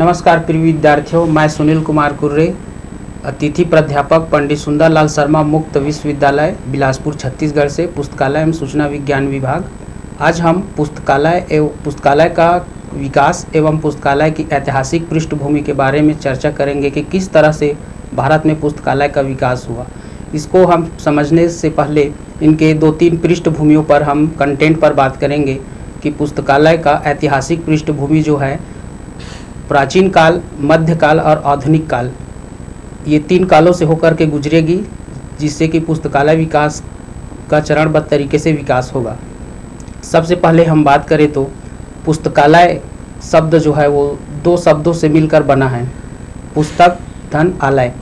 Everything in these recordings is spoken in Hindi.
नमस्कार प्रिय विद्यार्थियों, मैं सुनील कुमार कुर्रे, अतिथि प्राध्यापक पंडित सुंदरलाल शर्मा मुक्त विश्वविद्यालय बिलासपुर छत्तीसगढ़ से पुस्तकालय एवं सूचना विज्ञान विभाग। आज हम पुस्तकालय का विकास एवं पुस्तकालय की ऐतिहासिक पृष्ठभूमि के बारे में चर्चा करेंगे कि किस तरह से भारत में पुस्तकालय का विकास हुआ। इसको हम समझने से पहले इनके 2-3 पृष्ठभूमियों पर हम कंटेंट पर बात करेंगे कि पुस्तकालय का ऐतिहासिक पृष्ठभूमि जो है प्राचीन काल, मध्यकाल और आधुनिक काल, ये 3 कालों से होकर के गुजरेगी, जिससे कि पुस्तकालय विकास का चरणबद्ध तरीके से विकास होगा। सबसे पहले हम बात करें तो पुस्तकालय शब्द जो है वो 2 शब्दों से मिलकर बना है, पुस्तक धन आलय,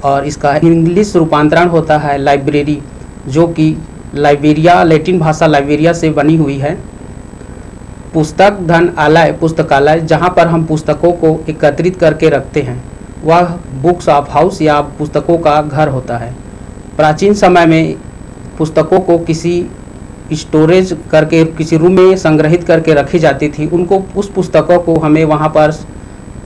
और इसका इंग्लिश रूपांतरण होता है लाइब्रेरी, जो कि लाइबेरिया, लैटिन भाषा लाइबेरिया से बनी हुई है। पुस्तक धन आलय, पुस्तकालय जहाँ पर हम पुस्तकों को एकत्रित करके रखते हैं, वह बुक्स ऑफ हाउस या पुस्तकों का घर होता है। प्राचीन समय में पुस्तकों को किसी स्टोरेज करके किसी रूम में संग्रहित करके रखी जाती थी। उनको उस पुस्तकों को हमें वहाँ पर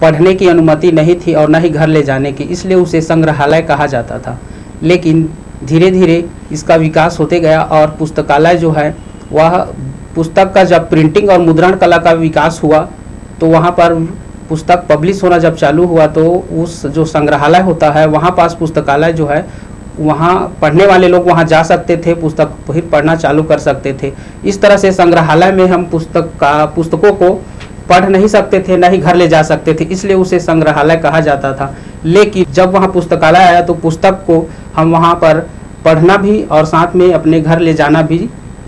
पढ़ने की अनुमति नहीं थी और न ही घर ले जाने की, इसलिए उसे संग्रहालय कहा जाता था। लेकिन धीरे धीरे इसका विकास होते गया और पुस्तकालय जो है वह पुस्तक का जब प्रिंटिंग और मुद्रण कला का विकास हुआ तो वहाँ पर पुस्तक पब्लिश होना जब चालू हुआ तो उस जो संग्रहालय होता है वहाँ पास पुस्तकालय जो है, वहाँ पढ़ने वाले लोग वहाँ जा सकते थे, पुस्तक फिर पढ़ना चालू कर सकते थे। इस तरह से संग्रहालय में हम पुस्तकों को पढ़ नहीं सकते थे, न ही घर ले जा सकते थे, इसलिए उसे संग्रहालय कहा जाता था। लेकिन जब वहाँ पुस्तकालय आया तो पुस्तक को हम वहाँ पर पढ़ना भी और साथ में अपने घर ले जाना भी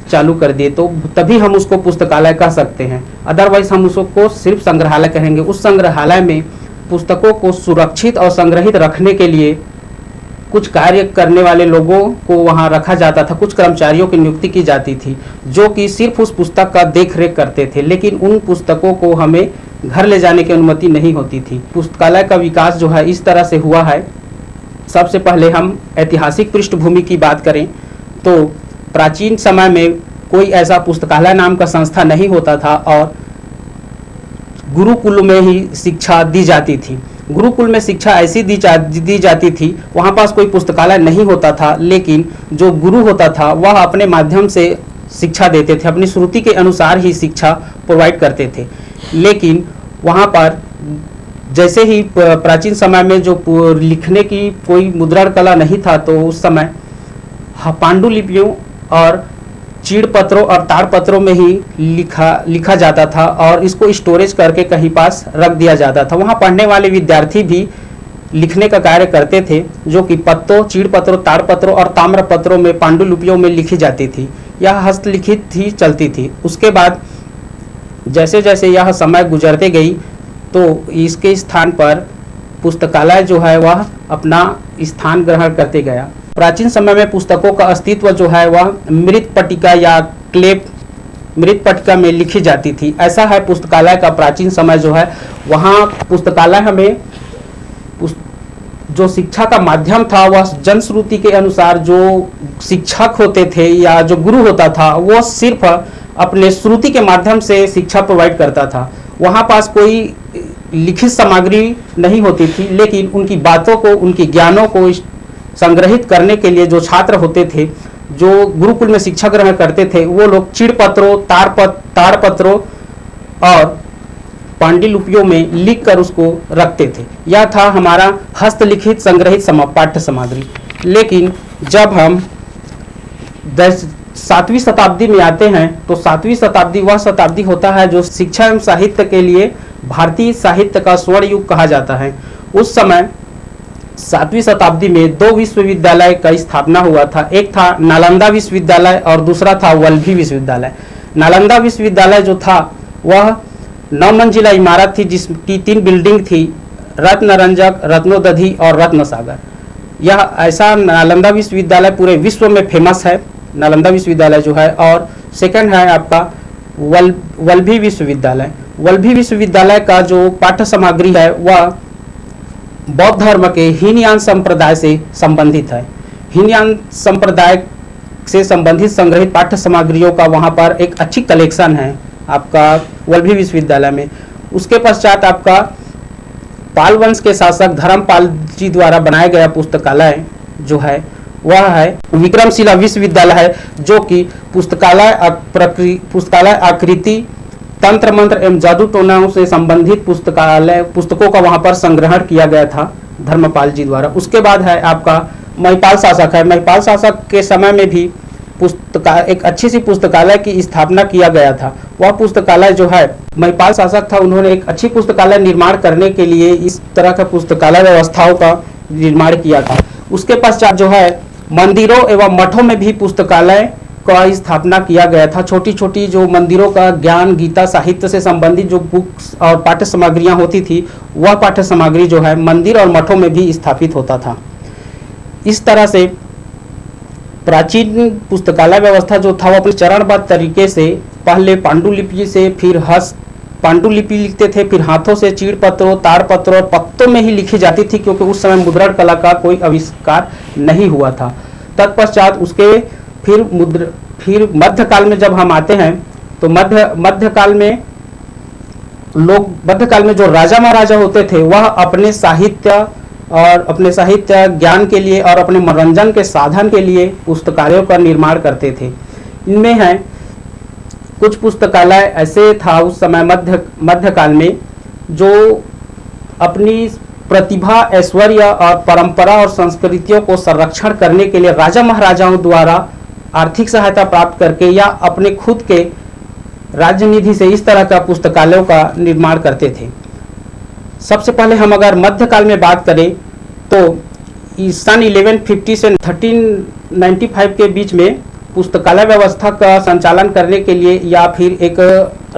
चालू कर दिए, तो तभी हम उसको पुस्तकालय कह सकते हैं। अदरवाइज हम उसको सिर्फ संग्रहालय कहेंगे। उस संग्रहालय में पुस्तकों को सुरक्षित और संग्रहित रखने के लिए कुछ कार्य करने वाले लोगों को वहां रखा जाता था, कुछ कर्मचारियों की नियुक्ति की जाती थी जो कि सिर्फ उस पुस्तक का देख रेख करते थे, लेकिन उन पुस्तकों को हमें घर ले जाने की अनुमति नहीं होती थी। पुस्तकालय का विकास जो है इस तरह से हुआ है। सबसे पहले हम ऐतिहासिक पृष्ठभूमि की बात करें तो प्राचीन समय में कोई ऐसा पुस्तकालय नाम का संस्था नहीं होता था और गुरुकुल में ही शिक्षा दी जाती थी। गुरुकुल में शिक्षा ऐसी दी जाती थी, वहाँ पास कोई पुस्तकालय नहीं होता था, लेकिन जो गुरु होता था वह अपने माध्यम से शिक्षा देते थे, अपनी श्रुति के अनुसार ही शिक्षा प्रोवाइड करते थे। लेकिन वहाँ पर जैसे ही प्राचीन समय में जो लिखने की कोई मुद्रण कला नहीं था, तो उस समय पांडुलिपियों और चीड़ पत्रों और ताड़ पत्रों में ही लिखा जाता था और इसको स्टोरेज करके कहीं पास रख दिया जाता था। वहाँ पढ़ने वाले विद्यार्थी भी लिखने का कार्य करते थे, जो कि पत्तों, चीड़ पत्रों, ताड़ पत्रों और ताम्र पत्रों में, पांडुलिपियों में लिखी जाती थी। यह हस्तलिखित ही चलती थी। उसके बाद जैसे जैसे यह समय गुजरते गई तो इसके स्थान पर पुस्तकालय जो है वह अपना स्थान ग्रहण करते गया। प्राचीन समय में पुस्तकों का अस्तित्व जो है वह मृत पट्टिका या मृत पट्टिका में लिखी जाती थी। ऐसा है पुस्तकालय का प्राचीन समय जो है। वहाँ पुस्तकालय हमें जो शिक्षा का माध्यम था वह जनश्रुति के अनुसार जो शिक्षक होते थे या जो गुरु होता था वो सिर्फ अपने श्रुति के माध्यम से शिक्षा प्रोवाइड करता था। वहाँ पास कोई लिखित सामग्री नहीं होती थी, लेकिन उनकी बातों को, उनके ज्ञानों को संग्रहित करने के लिए जो छात्र होते थे, जो गुरुकुल में शिक्षा ग्रहण करते थे, वो लोग चीड़ पत्रों, ताड़ पत्रों और पांडुलिपियों में लिखकर उसको रखते थे। यह था हमारा हस्तलिखित संग्रहित पाठ्य सामग्री। लेकिन जब हम 7वीं शताब्दी में आते हैं तो 7वीं शताब्दी वह शताब्दी होता है जो शिक्षा एवं साहित्य के लिए भारतीय साहित्य का स्वर्ण युग कहा जाता है। उस समय 7वीं शताब्दी में 2 विश्वविद्यालय का स्थापना हुआ था। एक था नालंदा विश्वविद्यालय और दूसरा था वल्लभी विश्वविद्यालय। नालंदा विश्वविद्यालय जो था वह 9 मंजिला इमारत थी, जिसकी 3 बिल्डिंग थी, रत्नरंजक, रत्नोदधि और रत्नसागर। यह ऐसा नालंदा विश्वविद्यालय पूरे विश्व में फेमस है, नालंदा विश्वविद्यालय जो है। और सेकंड है आपका वल्लभी विश्वविद्यालय। वल्लभी विश्वविद्यालय का जो पाठ्य सामग्री है वह बौद्ध धर्म के हीनयान संप्रदाय से संबंधित है। हीनयान संप्रदाय से संबंधित संग्रहित पाठ्य सामग्रियों का वहाँ पर एक अच्छी कलेक्शन है आपका वल्लभी विश्वविद्यालय में। उसके पश्चात आपका पाल वंश के शासक धर्मपाल जी द्वारा बनाया गया पुस्तकालय जो है वह है विक्रमशिला विश्वविद्यालय है, जो कि पुस्तकालय आकृति, तंत्र मंत्र एवं जादू टोनाओं से संबंधित पुस्तकों का वहां पर संग्रहण किया गया था धर्मपाल जी द्वारा। उसके बाद है आपका महिपाल शासक है। महिपाल शासक के समय में भी एक अच्छी सी पुस्तकालय की स्थापना किया गया था। वह पुस्तकालय जो है महिपाल शासक था, उन्होंने एक अच्छी पुस्तकालय निर्माण करने के लिए इस तरह का पुस्तकालय व्यवस्थाओं का निर्माण किया था। उसके पश्चात जो है मंदिरों एवं मठों में भी पुस्तकालय का स्थापना किया गया था। छोटी छोटी जो मंदिरों का ज्ञान, गीता, साहित्य से संबंधित जो बुक्स और पाठ्य सामग्रियाँ होती थी, वह पाठ्य सामग्री जो है मंदिर और मठों में भी स्थापित होता था। इस तरह से प्राचीन पुस्तकालय व्यवस्था जो था वो अपने चरणबद्ध तरीके से पहले पांडुलिपि से, फिर पांडुलिपि लिखते थे, फिर हाथों से चीड़ पत्रों, ताड़ पत्रों और पत्तों में ही लिखी जाती थी, क्योंकि उस समय मुद्रण कला का कोई आविष्कार नहीं हुआ था। तत्पश्चात उसके फिर मध्यकाल में जब हम आते हैं तो मध्यकाल में जो राजा महाराजा होते थे वह अपने साहित्य ज्ञान के लिए और अपने मनोरंजन के साधन के लिए पुस्तकालयों का निर्माण करते थे। इनमें है कुछ पुस्तकालय ऐसे था उस समय मध्यकाल में जो अपनी प्रतिभा, ऐश्वर्य और परंपरा और संस्कृतियों को संरक्षण करने के लिए राजा महाराजाओं द्वारा आर्थिक सहायता प्राप्त करके या अपने खुद के राज्य निधि से इस तरह का पुस्तकालयों का निर्माण करते थे। सबसे पहले हम अगर मध्यकाल में बात करें तो सन 1150 से 1395 के बीच में पुस्तकालय व्यवस्था का संचालन करने के लिए या फिर एक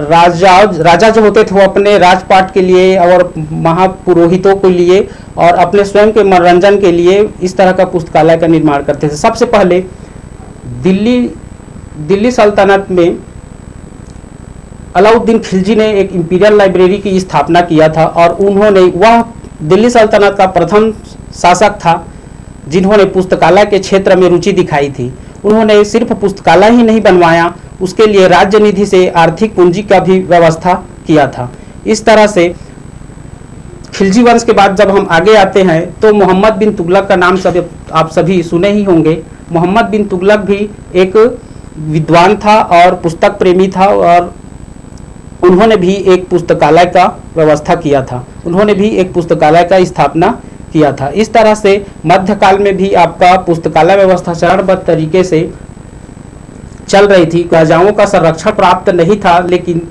राजा जो होते थे वो अपने राजपाट के लिए और महापुरोहितों के लिए और अपने स्वयं के मनोरंजन के लिए इस तरह का पुस्तकालय का निर्माण करते थे। सबसे पहले दिल्ली सल्तनत में अलाउद्दीन खिलजी ने एक इंपीरियल लाइब्रेरी की स्थापना किया था और वह दिल्ली सल्तनत का प्रथम शासक था जिन्होंने पुस्तकालय के क्षेत्र में रुचि दिखाई थी। उन्होंने सिर्फ पुस्तकालय ही नहीं बनवाया, उसके लिए राज्य निधि से आर्थिक पूंजी का भी व्यवस्था किया था। इस तरह से खिलजी वंश के बाद जब हम आगे आते हैं तो मोहम्मद बिन तुगलक का नाम आप सभी सुने ही होंगे। मोहम्मद बिन तुगलक भी एक विद्वान था और पुस्तक प्रेमी था और उन्होंने भी एक पुस्तकालय का व्यवस्था किया था। उन्होंने भी एक पुस्तकालय का स्थापना किया था। इस तरह से मध्यकाल में भी आपका पुस्तकालय व्यवस्था चरणबद्ध तरीके से चल रही थी। राजाओं का संरक्षण प्राप्त नहीं था, लेकिन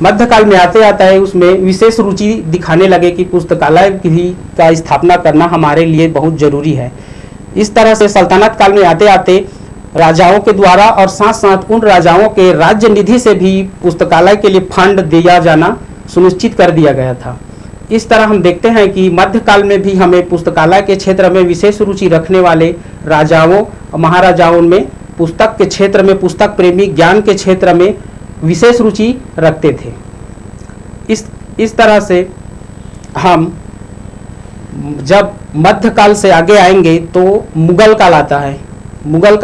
मध्यकाल में आते आता है उसमें विशेष रुचि दिखाने लगे कि पुस्तकालय भी का स्थापना करना हमारे लिए बहुत जरूरी है। इस तरह से सल्तनत काल में आते आते राजाओं के द्वारा और साथ साथ उन राजाओं के राज्य निधि से भी पुस्तकालय के लिए फंड दिया जाना सुनिश्चित कर दिया गया था। इस तरह हम देखते हैं कि मध्यकाल में भी हमें पुस्तकालय के क्षेत्र में विशेष रुचि रखने वाले राजाओं और महाराजाओं में पुस्तक के क्षेत्र में, पुस्तक प्रेमी, ज्ञान के क्षेत्र में विशेष रुचि रखते थे। इस तरह से हम जब मध्यकाल से आगे आएंगे तो मुगल काल आता है। मुगल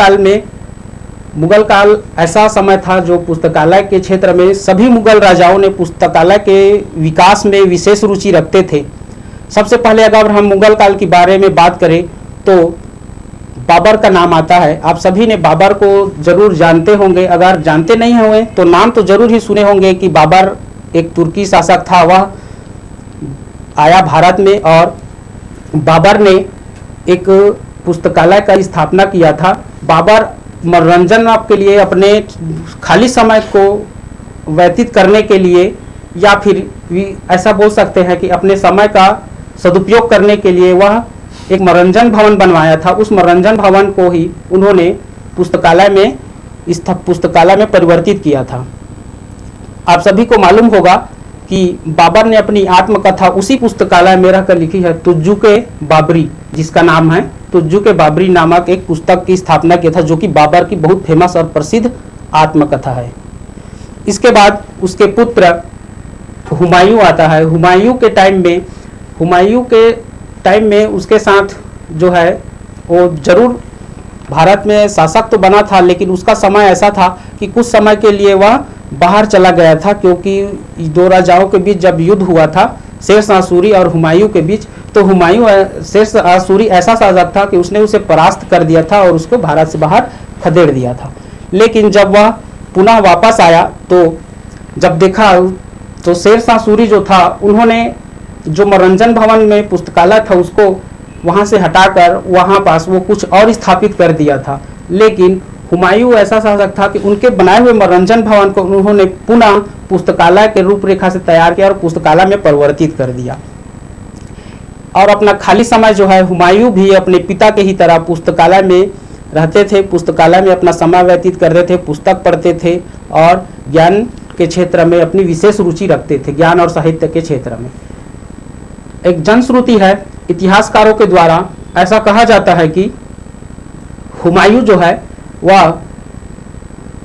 काल ऐसा समय था जो पुस्तकालय के क्षेत्र में सभी मुगल राजाओं ने पुस्तकालय के विकास में विशेष रुचि रखते थे। सबसे पहले अगर हम मुगल काल के बारे में बात करें तो बाबर का नाम आता है। आप सभी ने बाबर को जरूर जानते होंगे, अगर जानते नहीं हुए तो नाम तो जरूर ही सुने होंगे कि बाबर एक तुर्की शासक था। वह आया भारत में और बाबर ने एक पुस्तकालय का स्थापना किया था। बाबर मनोरंजन के लिए, अपने खाली समय को व्यतीत करने के लिए या फिर ऐसा बोल सकते हैं कि अपने समय का सदुपयोग करने के लिए वह एक मनोरंजन भवन बनवाया था। उस मनोरंजन भवन को ही उन्होंने पुस्तकालय में परिवर्तित किया था। आप सभी को मालूम होगा कि बाबर ने अपनी आत्मकथा उसी पुस्तकालय में रहकर लिखी है, तुज्जुके बाबरी, जिसका नाम है तुज्जुके बाबरी नामक एक पुस्तक की स्थापना किया था, जो कि बाबर की बहुत फेमस और प्रसिद्ध आत्मकथा है। इसके बाद उसके पुत्र हुमायूं आता है। हुमायूं के टाइम में उसके साथ जो है वो जरूर भारत में शासक तो बना था, लेकिन उसका समय ऐसा था कि कुछ समय के लिए वह बाहर चला गया था, क्योंकि दो राजाओं के बीच जब युद्ध हुआ था शेरशाह सूरी और हुमायूं के बीच, तो हुमायूं शेरशाह सूरी ऐसा शासक था कि उसने उसे परास्त कर दिया था और उसको भारत से बाहर खदेड़ दिया था। लेकिन जब वह पुनः वापस आया तो जब देखा तो शेरशाह सूरी जो था, उन्होंने जो मनोरंजन भवन में पुस्तकालय था उसको वहाँ से हटाकर वहाँ पास वो कुछ और स्थापित कर दिया था। लेकिन हुमायूं ऐसा शासक था कि उनके बनाए हुए मनोरंजन भवन को उन्होंने पुनः पुस्तकालय के रूपरेखा से तैयार किया और पुस्तकालय में परिवर्तित कर दिया। और अपना खाली समय जो है हुमायूं भी अपने पिता के ही तरह पुस्तकालय में रहते थे, पुस्तकालय में अपना समय व्यतीत करते थे, पुस्तक पढ़ते थे और ज्ञान के क्षेत्र में अपनी विशेष रुचि रखते थे, ज्ञान और साहित्य के क्षेत्र में। एक जनश्रुति है, इतिहासकारों के द्वारा ऐसा कहा जाता है कि हुमायूं जो है वह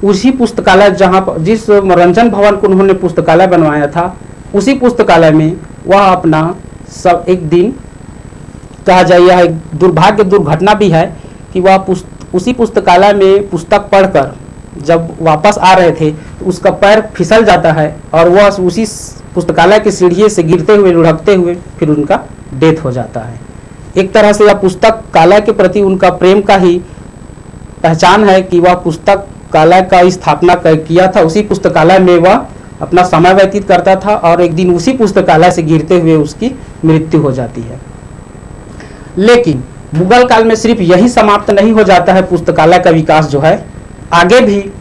उसी पुस्तकालय जहाँ पर जिस मनोरंजन भवन को उन्होंने पुस्तकालय बनवाया था, उसी पुस्तकालय में वह अपना सब एक दिन कहा जाए, यह एक दुर्भाग्य दुर्घटना भी है कि वह उसी पुस्तकालय में पुस्तक पढ़कर जब वापस आ रहे थे तो उसका पैर फिसल जाता है और वह उसी पुस्तकालय की सीढ़ी से गिरते हुए लुढ़कते हुए फिर उनका डेथ हो जाता है। एक तरह से यह पुस्तकालय के प्रति उनका प्रेम का ही पहचान है कि वह पुस्तकालय का स्थापना किया था, उसी पुस्तकालय में वह अपना समय व्यतीत करता था और एक दिन उसी पुस्तकालय से गिरते हुए उसकी मृत्यु हो जाती है। लेकिन मुगल काल में सिर्फ यही समाप्त नहीं हो जाता है पुस्तकालय का विकास जो है, आगे भी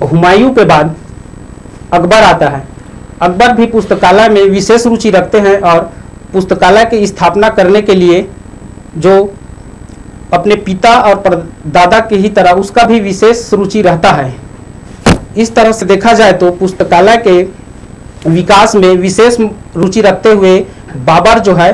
हुमायूं के बाद अकबर आता है। अकबर भी पुस्तकालय में विशेष रुचि रखते हैं और पुस्तकालय की स्थापना करने के लिए जो अपने पिता और दादा की ही तरह उसका भी विशेष रुचि रहता है। इस तरह से देखा जाए तो पुस्तकालय के विकास में विशेष रुचि रखते हुए बाबर जो है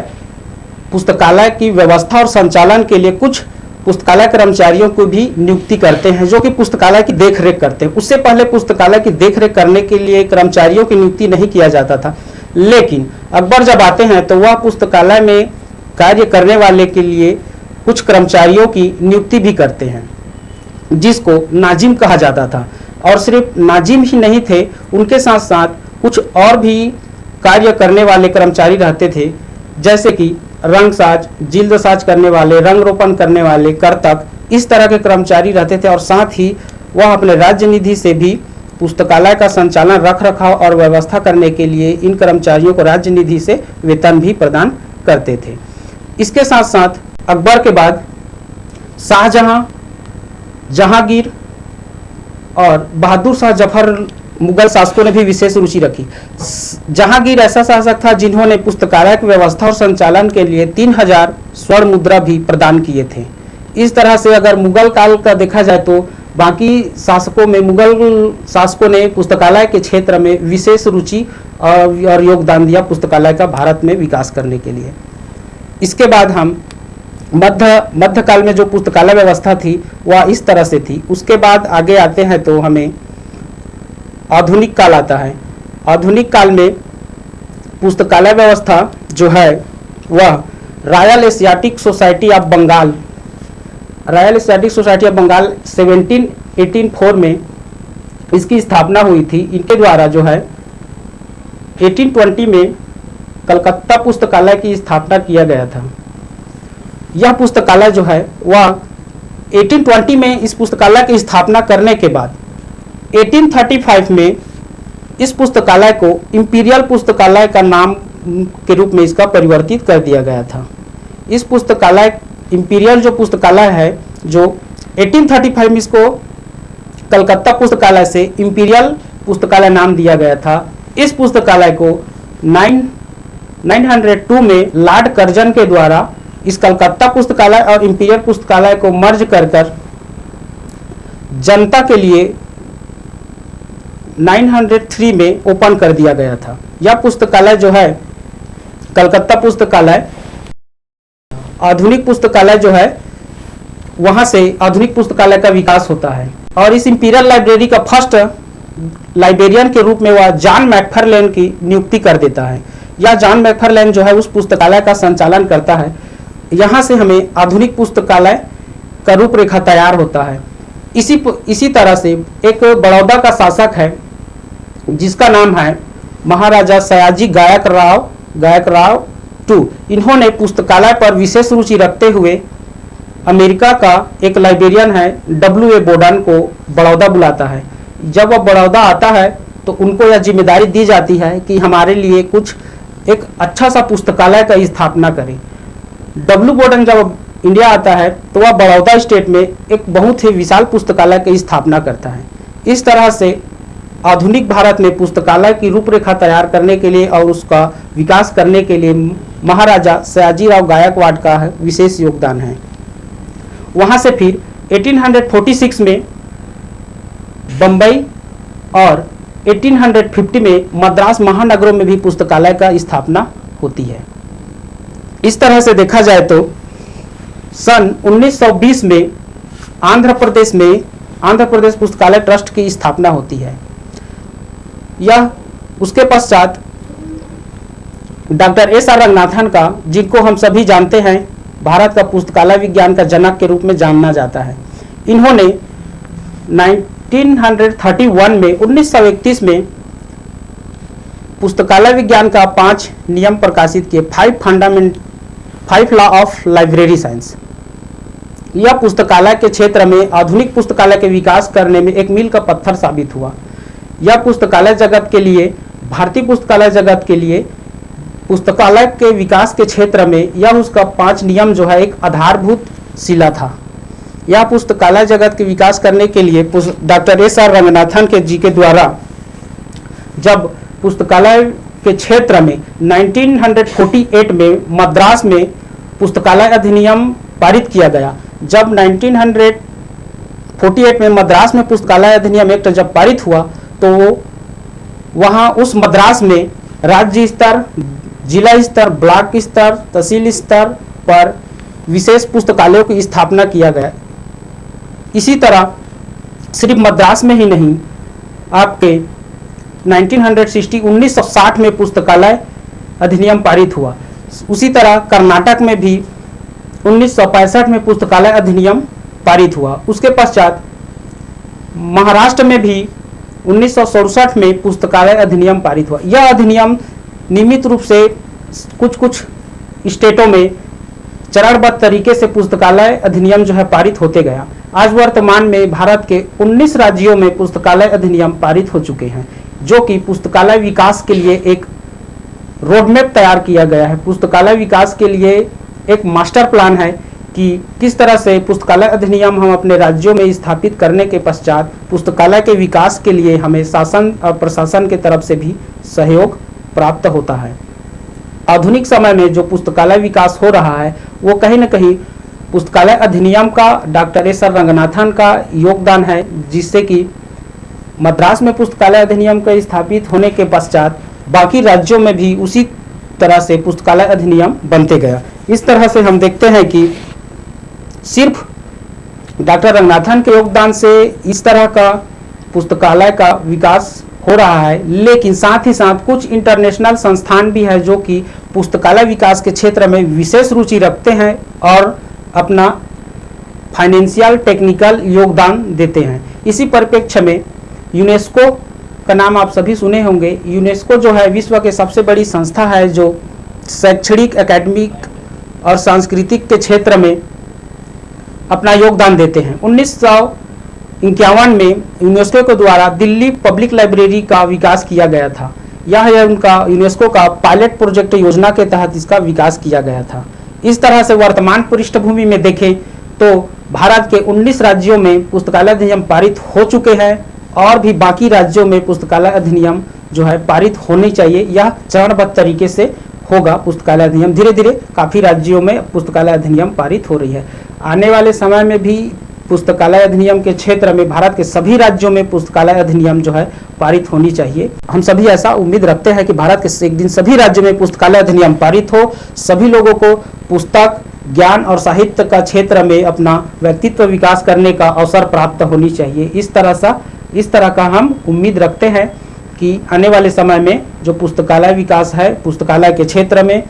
पुस्तकालय की व्यवस्था और संचालन के लिए कुछ पुस्तकालय कर्मचारियों को भी नियुक्ति करते हैं, जो कि पुस्तकालय की देखरेख करते हैं। उससे पहले पुस्तकालय की देखरेख करने के लिए कर्मचारियों की नियुक्ति नहीं किया जाता था, लेकिन अकबर जब आते हैं तो वह पुस्तकालय में कार्य करने वाले के लिए कुछ कर्मचारियों की नियुक्ति भी करते हैं, जिसको नाजिम कहा जाता था। और सिर्फ नाजिम ही नहीं थे, उनके साथ साथ कुछ और भी कार्य करने वाले कर्मचारी रहते थे, जैसे कि रंगसाज, जिल्द साज करने वाले, रंग रोपण करने वाले, कर्तक, इस तरह के कर्मचारी रहते थे। और साथ ही वह अपने राज्य निधि से भी पुस्तकालय का संचालन, रख रखाव और व्यवस्था करने के लिए इन कर्मचारियों को राज्य निधि से वेतन भी प्रदान करते थे। इसके साथ साथ अकबर के बाद शाहजहां, जहांगीर और बहादुर शाह जफर मुगल शासकों ने भी विशेष रुचि रखी। जहांगीर ऐसा शासक था जिन्होंने पुस्तकालय की व्यवस्था और संचालन के लिए 3000 स्वर्ण मुद्रा भी प्रदान किए थे। इस तरह से अगर मुगल काल का देखा जाए तो बाकी शासकों में मुगल शासकों ने पुस्तकालय के क्षेत्र में विशेष रुचि और योगदान दिया पुस्तकालय का भारत में विकास करने के लिए। इसके बाद हम मध्यकाल में जो पुस्तकालय व्यवस्था थी वह इस तरह से थी। उसके बाद आगे आते हैं तो हमें आधुनिक काल आता है। आधुनिक काल में पुस्तकालय व्यवस्था जो है वह Royal Asiatic Society of Bengal 1784 में इसकी स्थापना हुई थी। इनके द्वारा जो है 1820 में कलकत्ता पुस्तकालय की स्थापना किया गया था। यह पुस्तकालय जो है वह 1820 में इस पुस्तकालय की स्थापना करने के बाद 1835 में इस पुस्तकालय को इंपीरियल पुस्तकालय का नाम के रूप में इसका परिवर्तित कर दिया गया था। इस पुस्तकालय इंपीरियल जो पुस्तकालय है, जो 1835 में इसको कलकत्ता पुस्तकालय से इंपीरियल पुस्तकालय नाम दिया गया था। इस पुस्तकालय को 902 में लॉर्ड कर्जन के द्वारा इस कलकत्ता पुस्तकालय और इंपीरियल पुस्तकालय को मर्ज कर जनता के लिए 903 में ओपन कर दिया गया था। यह पुस्तकालय जो है कलकत्ता पुस्तकालय, आधुनिक पुस्तकालय जो है वहां से आधुनिक पुस्तकालय का विकास होता है। और इस इंपीरियल लाइब्रेरी का फर्स्ट लाइब्रेरियन के रूप में वह जॉन मैकफार्लेन की नियुक्ति कर देता है। यह जॉन मैकफार्लेन जो है उस पुस्तकालय का संचालन करता है। यहाँ से हमें आधुनिक पुस्तकालय का रूपरेखा तैयार होता है। इसी तरह से एक बड़ौदा का शासक है जिसका नाम है महाराजा सयाजी गायक राव टू। इन्होंने पुस्तकालय पर विशेष रुचि रखते हुए अमेरिका का एक लाइब्रेरियन है W.A. बोर्डन को बड़ौदा बुलाता है। जब वह बड़ौदा आता है तो उनको यह जिम्मेदारी दी जाती है कि हमारे लिए कुछ एक अच्छा सा पुस्तकालय का स्थापना करें। W. बोर्डन जब इंडिया आता है तो वह बड़ौदा स्टेट में एक बहुत ही विशाल पुस्तकालय की स्थापना करता है। इस तरह से आधुनिक भारत में पुस्तकालय की रूपरेखा तैयार करने के लिए और उसका विकास करने के लिए महाराजा सयाजीराव गायकवाड़ का विशेष योगदान है। वहाँ से फिर 1846 में बम्बई और 1850 में मद्रास महानगरों में भी पुस्तकालय का स्थापना होती है। इस तरह से देखा जाए तो सन 1920 में आंध्र प्रदेश पुस्तकालय ट्रस्ट की स्थापना होती है। यह उसके पश्चात डॉक्टर S.R. रंगनाथन का, जिनको हम सभी जानते हैं भारत का पुस्तकालय विज्ञान का जनक के रूप में जाना जाता है, इन्होंने 1931 में पुस्तकालय विज्ञान का 5 नियम प्रकाशित किए, 5 लॉ ऑफ लाइब्रेरी साइंस। यह पुस्तकालय के क्षेत्र में आधुनिक पुस्तकालय के विकास करने में एक मील का पत्थर साबित हुआ। यह पुस्तकालय जगत के लिए, भारतीय पुस्तकालय जगत के लिए पुस्तकालय के विकास के क्षेत्र में यह उसका 5 नियम जो है एक आधारभूत शिला था। यह पुस्तकालय जगत के विकास करने के लिए डॉक्टर S.R. रंगनाथन जी के द्वारा जब पुस्तकालय के क्षेत्र में 1948 में मद्रास में पुस्तकालय अधिनियम पारित किया गया। जब 1948 में मद्रास में पुस्तकालय अधिनियम एक्ट जब पारित हुआ तो वहाँ उस मद्रास में राज्य स्तर, जिला स्तर, ब्लॉक स्तर, तहसील स्तर पर विशेष पुस्तकालयों की स्थापना किया गया। इसी तरह सिर्फ मद्रास में ही नहीं, आपके 1960 में पुस्तकालय अधिनियम पारित हुआ। उसी तरह कर्नाटक में भी 1965 में पुस्तकालय अधिनियम पारित हुआ। उसके पश्चात महाराष्ट्र में भी 1967 में पुस्तकालय अधिनियम पारित हुआ। यह अधिनियम नियमित रूप से कुछ स्टेटों में चरणबद्ध तरीके से पुस्तकालय अधिनियम जो है पारित होते गया। आज वर्तमान में भारत के 19 राज्यों में पुस्तकालय अधिनियम पारित हो चुके हैं, जो कि पुस्तकालय विकास के लिए एक रोडमैप तैयार किया गया है। पुस्तकालय विकास के लिए एक मास्टर प्लान है कि किस तरह से पुस्तकालय अधिनियम हम अपने राज्यों में स्थापित करने के पश्चात पुस्तकालय के विकास के लिए हमें शासन और प्रशासन के तरफ से भी सहयोग प्राप्त होता है। आधुनिक समय में जो पुस्तकालय विकास हो रहा है वो कहीं न कहीं पुस्तकालय अधिनियम का, डॉक्टर S.R. रंगनाथन का योगदान है, जिससे कि मद्रास में पुस्तकालय अधिनियम का स्थापित होने के पश्चात बाकी राज्यों में भी उसी तरह से पुस्तकालय अधिनियम बनते गया। इस तरह से हम देखते हैं कि सिर्फ डॉक्टर रंगनाथन के योगदान से इस तरह का पुस्तकालय का विकास हो रहा है, लेकिन साथ ही साथ कुछ इंटरनेशनल संस्थान भी है जो कि पुस्तकालय विकास के क्षेत्र में विशेष रुचि रखते हैं और अपना फाइनेंशियल टेक्निकल योगदान देते हैं। इसी परिप्रेक्ष्य में यूनेस्को का नाम आप सभी सुने होंगे। यूनेस्को जो है विश्व के सबसे बड़ी संस्था है जो शैक्षणिक, एकेडमिक और सांस्कृतिक के क्षेत्र में अपना योगदान देते हैं। 1951 में यूनेस्को के द्वारा दिल्ली पब्लिक लाइब्रेरी का विकास किया गया था। यह उनका यूनेस्को का पायलट प्रोजेक्ट योजना के तहत इसका विकास किया गया था। इस तरह से वर्तमान पृष्ठभूमि में देखें तो भारत के 19 राज्यों में पुस्तकालय अधिनियम पारित हो चुके हैं और भी बाकी राज्यों में पुस्तकालय अधिनियम जो है पारित होनी चाहिए। यह चरणबद्ध तरीके से होगा। पुस्तकालय अधिनियम धीरे धीरे काफ़ी राज्यों में पुस्तकालय अधिनियम पारित हो रही है। आने वाले समय में भी पुस्तकालय अधिनियम के क्षेत्र में भारत के सभी राज्यों में पुस्तकालय अधिनियम जो है पारित होनी चाहिए। हम सभी ऐसा उम्मीद रखते हैं कि भारत के एक दिन सभी राज्यों में पुस्तकालय अधिनियम पारित हो, सभी लोगों को पुस्तक, ज्ञान और साहित्य का क्षेत्र में अपना व्यक्तित्व विकास करने का अवसर प्राप्त होनी चाहिए। इस तरह का हम उम्मीद रखते हैं कि आने वाले समय में जो पुस्तकालय विकास है, पुस्तकालय के क्षेत्र में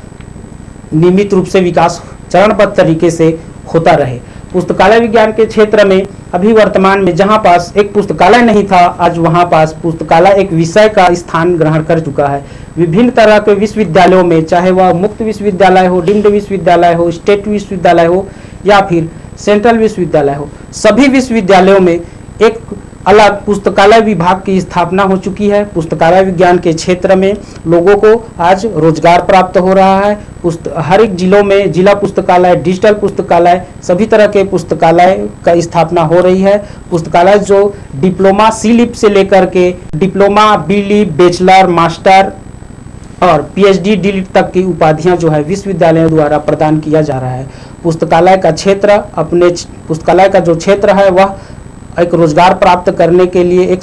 नियमित रूप से विकास चरणबद्ध तरीके से होता रहे। पुस्तकालय विज्ञान के क्षेत्र में अभी वर्तमान में जहां पास एक पुस्तकालय नहीं था, आज वहां पास पुस्तकालय एक विषय का स्थान ग्रहण कर चुका है। विभिन्न तरह के विश्वविद्यालयों में, चाहे वह मुक्त विश्वविद्यालय हो, डीम्ड विश्वविद्यालय हो, स्टेट विश्वविद्यालय हो या फिर सेंट्रल विश्वविद्यालय हो, सभी विश्वविद्यालयों में एक अलग पुस्तकालय विभाग की स्थापना हो चुकी है। पुस्तकालय विज्ञान के क्षेत्र में लोगों को आज रोजगार प्राप्त हो रहा है। हर एक जिलों में जिला पुस्तकालय, डिजिटल पुस्तकालय, सभी तरह के पुस्तकालय का स्थापना हो रही है। पुस्तकालय जो डिप्लोमा सी-लिप से लेकर के डिप्लोमा, बी-लिप, बैचलर, मास्टर और पीएचडी, डी-लिट तक की उपाधियां जो है विश्वविद्यालयों द्वारा प्रदान किया जा रहा है। पुस्तकालय का जो क्षेत्र है वह एक रोजगार प्राप्त करने के लिए एक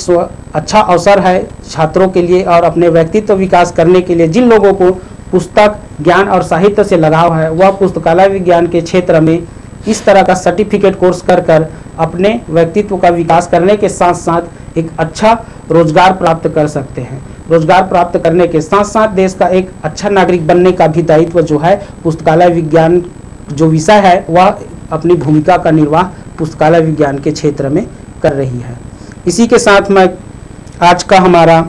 अच्छा अवसर है छात्रों के लिए, और अपने व्यक्तित्व विकास करने के लिए जिन लोगों को पुस्तक, ज्ञान और साहित्य से लगाव है, वह पुस्तकालय विज्ञान के क्षेत्र में इस तरह का सर्टिफिकेट कोर्स कर अपने व्यक्तित्व का विकास करने के साथ साथ एक अच्छा रोजगार प्राप्त कर सकते हैं। रोजगार प्राप्त करने के साथ साथ देश का एक अच्छा नागरिक बनने का भी दायित्व जो है पुस्तकालय विज्ञान जो विषय है वह अपनी भूमिका का निर्वाह पुस्तकालय विज्ञान के क्षेत्र में कर रही है। इसी के साथ मैं आज का हमारा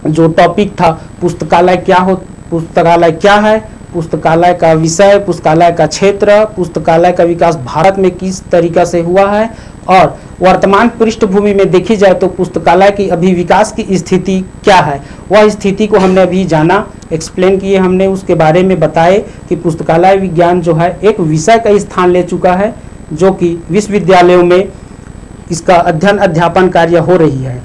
जो टॉपिक था पुस्तकालय क्या है, पुस्तकालय का विषय, पुस्तकालय का क्षेत्र, पुस्तकालय का विकास भारत में किस तरीका से हुआ है और वर्तमान पृष्ठभूमि में देखी जाए तो पुस्तकालय की अभी विकास की स्थिति क्या है, वह स्थिति को हमने अभी जाना, एक्सप्लेन किए हमने, उसके बारे में बताए कि पुस्तकालय विज्ञान जो है एक विषय का स्थान ले चुका है जो कि विश्वविद्यालयों में इसका अध्ययन अध्यापन कार्य हो रही है।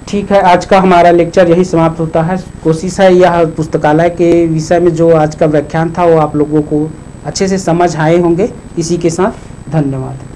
ठीक है, आज का हमारा लेक्चर यही समाप्त होता है। कोशिश है यह पुस्तकालय के विषय में जो आज का व्याख्यान था वो आप लोगों को अच्छे से समझ आए होंगे। इसी के साथ धन्यवाद।